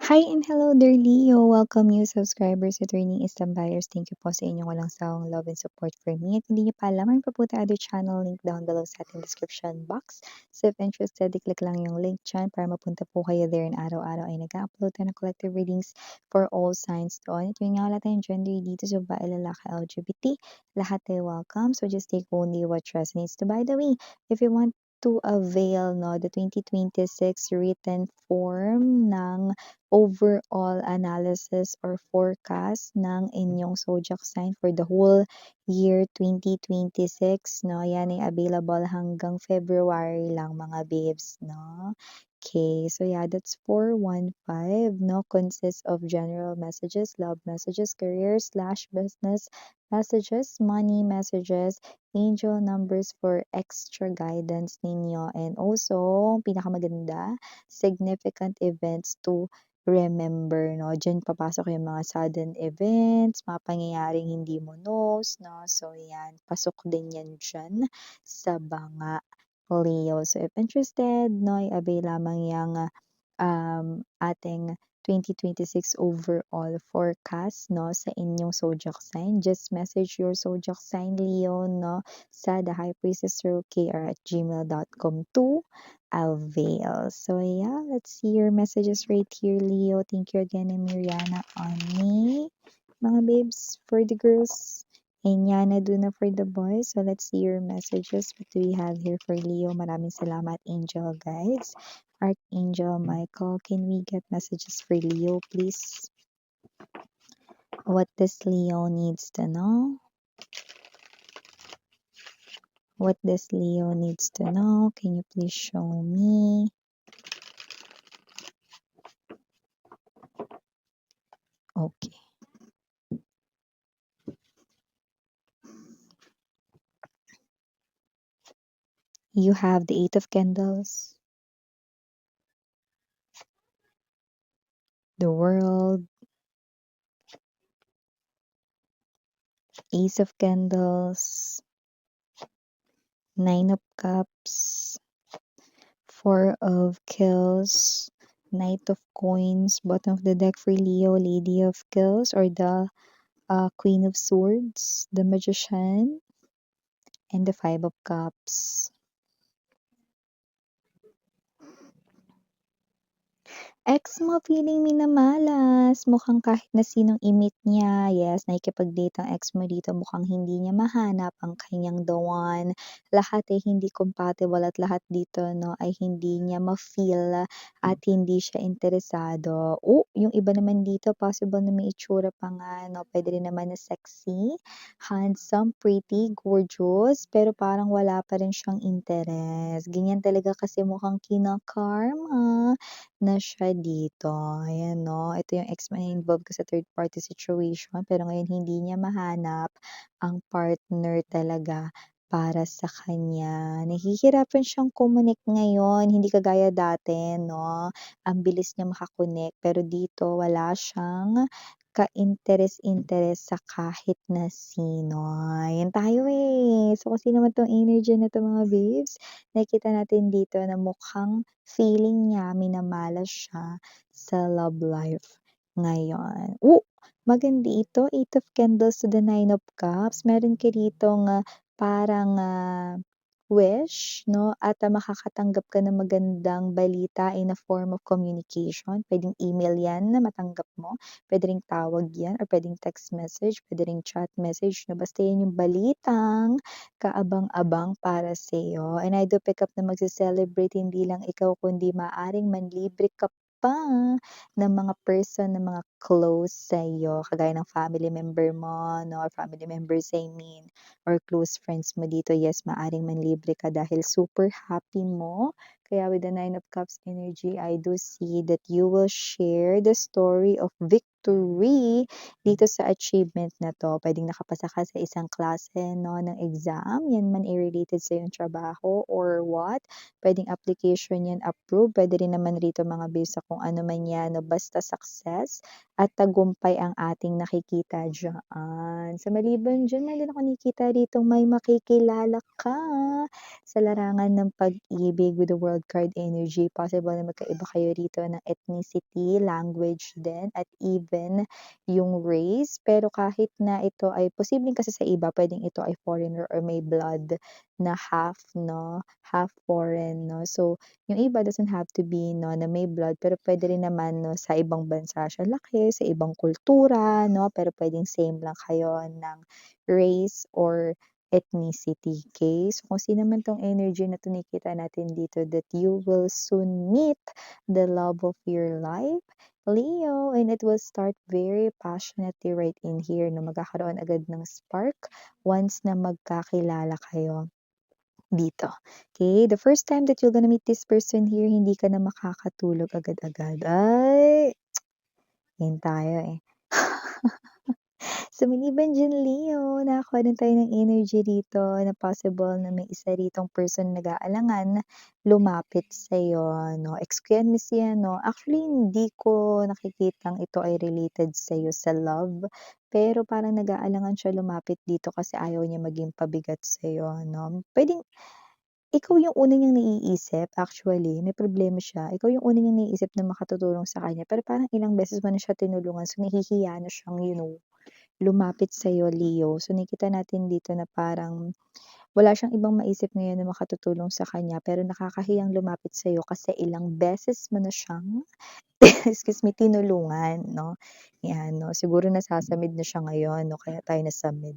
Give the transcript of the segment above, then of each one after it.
Hi and hello dear Leo! Welcome new subscribers, returning Islam buyers. Thank you po sa inyong walang sawang love and support for me. At hindi niyo pa alam, pa po the other channel link down below sa ating description box. So if interested, i-click lang yung link dyan para mapunta po kayo there, and araw-araw ay nag-upload tayo ng collective readings for all signs doon. At yun nga wala tayong gender dito, so babae, lalaki, LGBT, lahat ay welcome. So just take only what resonates. So by the way, if you want to avail the 2026 written form ng overall analysis or forecast ng inyong zodiac sign for the whole year 2026, no? Yan ay available hanggang February lang, mga babes, no? Okay, so yeah, that's 415, no? Consists of general messages, love messages, career slash business messages, money messages, angel numbers for extra guidance ninyo, and also, pinakamaganda, significant events to remember, no? Diyan papasok yung mga sudden events, mga pangyayaring hindi mo knows, no? So, yan. Pasok din yan dyan sa banga, Leo. So, if interested, no, i-avail lamang yung ating 2026 overall forecast, no, sa inyong zodiac sign. Just message your zodiac sign, Leo, no, sa thehighpriestesskr@gmail.com to avail. So yeah, let's see your messages right here, Leo. Thank you again, and Miriana on me, mga babes, for the girls. And Yana Duna for the boys. So let's see your messages. What do we have here for Leo? Maraming salamat, angel guides. Archangel Michael, can we get messages for Leo, please? What does Leo needs to know? What does Leo needs to know? Can you please show me? Okay. You have the Eight of Candles, the World, Ace of Candles, Nine of Cups, Four of Kills, Knight of Coins, bottom of the deck for Leo, Lady of Kills, or the Queen of Swords, the Magician, and the Five of Cups. Ex mo feeling minamalas, mukhang kahit na sinong i-meet niya, yes, nakikipag-date ang ex mo dito, mukhang hindi niya mahanap ang kanyang the one. Lahat ay hindi compatible at lahat dito, no, ay hindi niya ma-feel at hindi siya interesado. Yung iba naman dito, possible na may itsura pa nga, no, pwede rin naman na sexy, handsome, pretty, gorgeous, pero parang wala pa rin siyang interest. Ganyan talaga kasi mukhang kina-karma na siya dito. Ayan 'no, ito yung ex mo na involved ka sa third party situation, pero ngayon hindi niya mahanap ang partner talaga para sa kanya. Nahihirapan siyang kumonek ngayon, hindi kagaya dati 'no, ang bilis niya pero dito wala siyang ka-interes-interes sa kahit na sino. Ayan tayo, eh. So, kung sino man 'tong energy na 'to, mga babes, nakikita natin dito na mukhang feeling niya minamalas siya sa love life ngayon. Maganda ito, Eight of Candles to the Nine of Cups. Meron ka ditong parang wish, no? At makakatanggap ka ng magandang balita in a form of communication. Pwedeng email yan na matanggap mo. Pwede ring tawag yan or pwedeng text message, pwede ring chat message, no? Basta yan yung balitang kaabang-abang para sa'yo. And I do pick up na magse-celebrate hindi lang ikaw kundi maaring manlibre ka pa ng mga person na mga close sa'yo, kagaya ng family member mo, no, or family members I mean, or close friends mo dito. Yes, maaring manlibre ka dahil super happy mo. Kaya with the Nine of Cups energy, I do see that you will share the story of victory victory dito sa achievement na 'to. Puwedeng nakapasa ka sa isang klase 'no, ng exam, 'yan man ay related sa iyong trabaho or what, puwedeng application 'yan approved, puwede rin naman rito mga based sa kung ano man 'yan 'no, basta success at tagumpay ang ating nakikita diyaan. Sa maliban diyan, meron din akong nakikita ditong may makikilala ka sa larangan ng pag-ibig with the World card energy. Possible na magkaiba kayo rito ng ethnicity, language din, at even yung race. Pero kahit na ito ay posibleng kasi sa iba, puwedeng ito ay foreigner or may blood na half 'no, half foreign 'no. So, yung iba doesn't have to be 'no, na may blood pero puwede rin naman 'no, sa ibang bansa siya laki, sa ibang kultura 'no, pero puwedeng same lang kayo ng race or ethnicity, okay? So, kung sino man 'tong energy na 'to nakikita natin dito that you will soon meet the love of your life, Leo, and it will start very passionately right in here 'no, magkakaroon agad ng spark once na magkakilala kayo dito. Okay, the first time that you're gonna meet this person here, hindi ka na makakatulog agad-agad. Ay, 'yan tayo, eh. So, maliban diyan, Leo, nakakuha din tayo ng energy dito na possible na may isa ritong person na nag-aalangan lumapit sa'yo 'no. Excuse me 'no, actually hindi ko nakikitang ito ay related sa'yo sa love, pero parang nag-aalangan siya lumapit dito kasi ayaw niya maging pabigat sa'yo 'no. Puwedeng ikaw yung una niyang naiisip actually, may problema siya. Ikaw yung una niyang naiisip na makatutulong sa kanya pero parang ilang beses mo na siya tinulungan so nahihiya na siyang, lumapit sa'yo, Leo. So nakikita natin dito na parang wala siyang ibang maisip ngayon na makatutulong sa kanya pero nakakahiyang lumapit sa'yo kasi ilang beses mo na siyang, excuse me, tinulungan 'no. 'Yan 'no, siguro nasasamid na siya ngayon 'no, kaya tayo nasamid.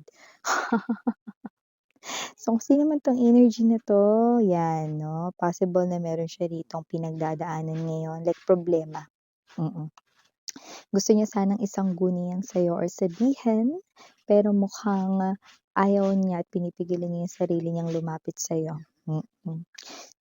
So, kung sino man 'tong energy na 'to, 'yan 'no, possible na meron siya ritong pinagdadaanan ngayon like problema, mm. Gusto niya sanang isangguni 'yan sa'yo or sabihin, pero mukhang ayaw niya at pinipigilan niya yung sarili niyang lumapit sa'yo, mm.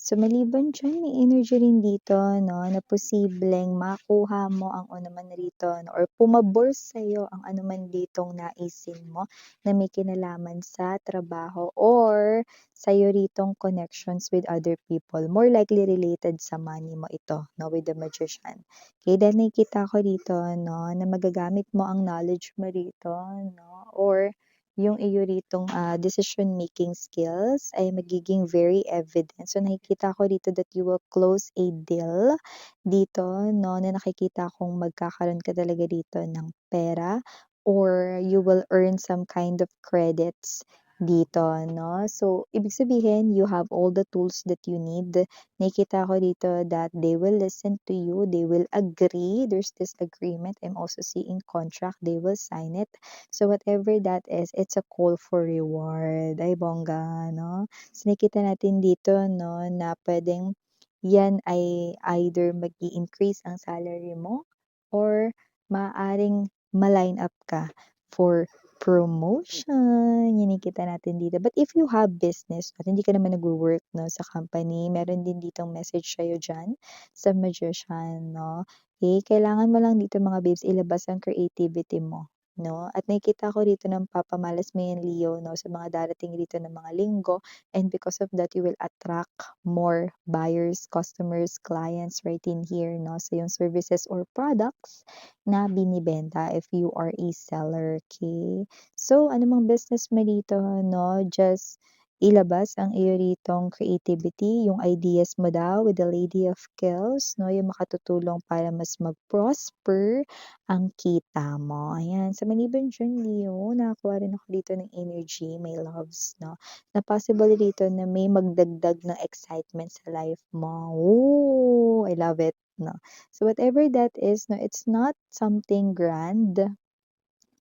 So, maliban diyan may energy rin dito 'no, na posibleng makuha mo ang anuman rito 'no or pumabor sa'yo ang anuman ditong naisin mo na may kinalaman sa trabaho or sa'yo ritong connections with other people. More likely related sa money mo ito 'no, with the Magician. Okay, dahil nakikita ko dito 'no, na magagamit mo ang knowledge mo rito 'no or yung iyo ritong, decision making skills ay magiging very evident. So, nakikita ko dito that you will close a deal dito 'no, na nakikita kong magkakaroon ka talaga dito ng pera or you will earn some kind of credits dito 'no. So, ibig sabihin you have all the tools that you need. Nakikita ko dito that they will listen to you, they will agree, there's this agreement, I'm also seeing contract, they will sign it. So, whatever that is, it's a call for reward. Ay bongga 'no. So, nakikita natin dito 'no, na puwedeng 'yan ay either mag-i-increase ang salary mo or maaaring ma-line up ka for promotion, 'yan nakikita natin dito. But if you have business at hindi ka naman nagwo-work 'no, sa company, meron din ditong message sa'yo diyan sa Magician 'no. Eh, kailangan mo lang dito mga babes ilabas ang creativity mo 'no, at nakikita ko rito ng papamalas mo 'yan, Leo 'no, sa mga darating rito na mga linggo and because of that you will attract more buyers, customers, clients right in here 'no, sa iyong services or products na binibenta if you are a seller, okay? So, anumang business mo dito 'no, just ilabas ang iyo ritong creativity, yung ideas mo daw with the Lady of Kills 'no, yung makatutulong para mas mag-prosper ang kita mo, ayan. Sa maliban diyan, Leo, nakakuha rin ako dito ng energy, my loves 'no, na possible dito na may magdagdag ng excitement sa life mo. Ooh, I love it 'no. So, whatever that is 'no, it's not something grand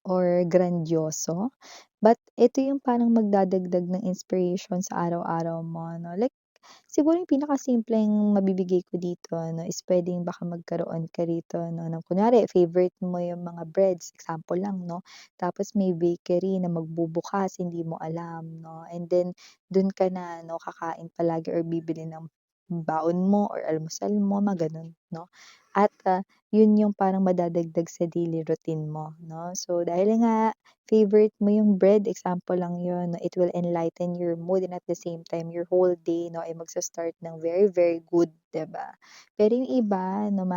or grandioso, but ito yung parang magdadagdag ng inspiration sa araw-araw mo 'no. Like, siguro yung pinakasimpleng mabibigay ko dito 'no is puwedeng baka magkaroon ka rito 'no ng kunwari favorite mo yung mga breads, example lang 'no, tapos may bakery na magbubukas hindi mo alam 'no, and then dun ka na 'no kakain palagi or bibili ng baon mo or almusal mo, mga gano'n 'no. At, yun yung parang madadagdag sa daily routine mo 'no. So, dahil nga favorite mo yung bread, example lang yun 'no, it will enlighten your mood and at the same time your whole day 'no ay magsa-start ng very, very good, 'di ba? Pero yung iba 'no,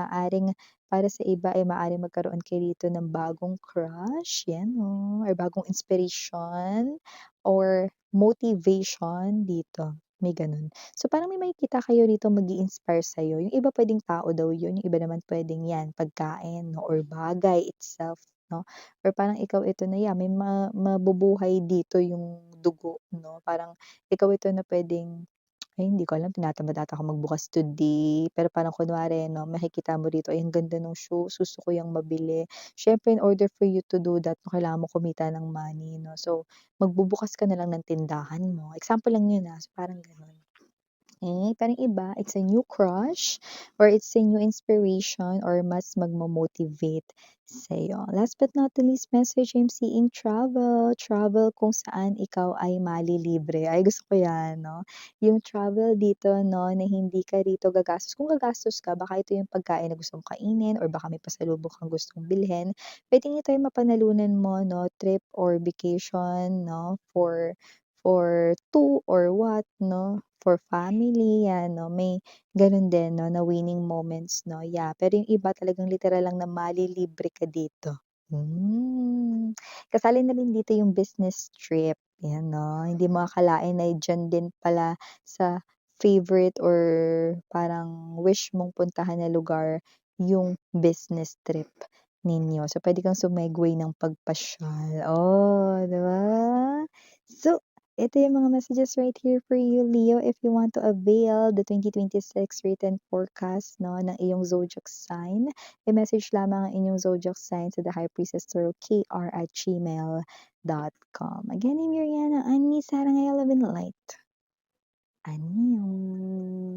para sa iba ay maaaring magkaroon kayo dito ng bagong crush, 'yan oh, or bagong inspiration or motivation dito, may gano'n. So, parang may makikita kayo dito mag-i-inspire sa'yo, yung iba puwedeng tao daw yun, yung iba naman puwedeng 'yan pagkain 'no or bagay itself 'no, or parang ikaw ito na 'yan may mabubuhay dito yung dugo 'no, parang ikaw ito na puwedeng ay hindi ko alam, tinatamad ata ako magbukas today. Pero parang kunwari 'no, makikita mo dito, "Ay ang ganda nung shoes, gusto ko 'yang mabili." Siyempre in order for you to do that 'no, kailangan mo kumita ng money 'no. So, magbubukas ka na lang ng tindahan mo. Example lang 'yun, so parang gano'n. Parang iba, it's a new crush or it's a new inspiration or mas magmo-motivate sa'yo. Last but not the least message I'm seeing travel. Travel kung saan ikaw ay malilibre. Ay, gusto ko 'yan 'no. Yung travel dito 'no, na hindi ka rito gagastos. Kung gagastos ka, baka ito yung pagkain na gusto mong kainin or baka may pasalubong kang gustong bilhin. Puwedeng ito yung mapanalunan mo 'no, trip or vacation 'no, for two or what 'no, for family 'yan 'no, may gano'n din 'no, na winning moments 'no, yeah. Pero yung iba talagang literal lang na malilibre ka dito. Kasali na rin dito yung business trip, 'yan 'no. Hindi mo akalain na diyan din pala sa favorite or parang wish mong puntahan na lugar yung business trip ninyo. So, puwede kang sumegway ng pagpasyal. Oh, 'di ba? So, ito yung mga messages right here for you, Leo, if you want to avail the 2026 written forecast 'no, ng iyong zodiac sign, i-message lamang ang inyong zodiac sign sa The High Priestess Tarot KR@gmail.com. Again, I'm Mariana Ani, sarang I love and light. Annyeong.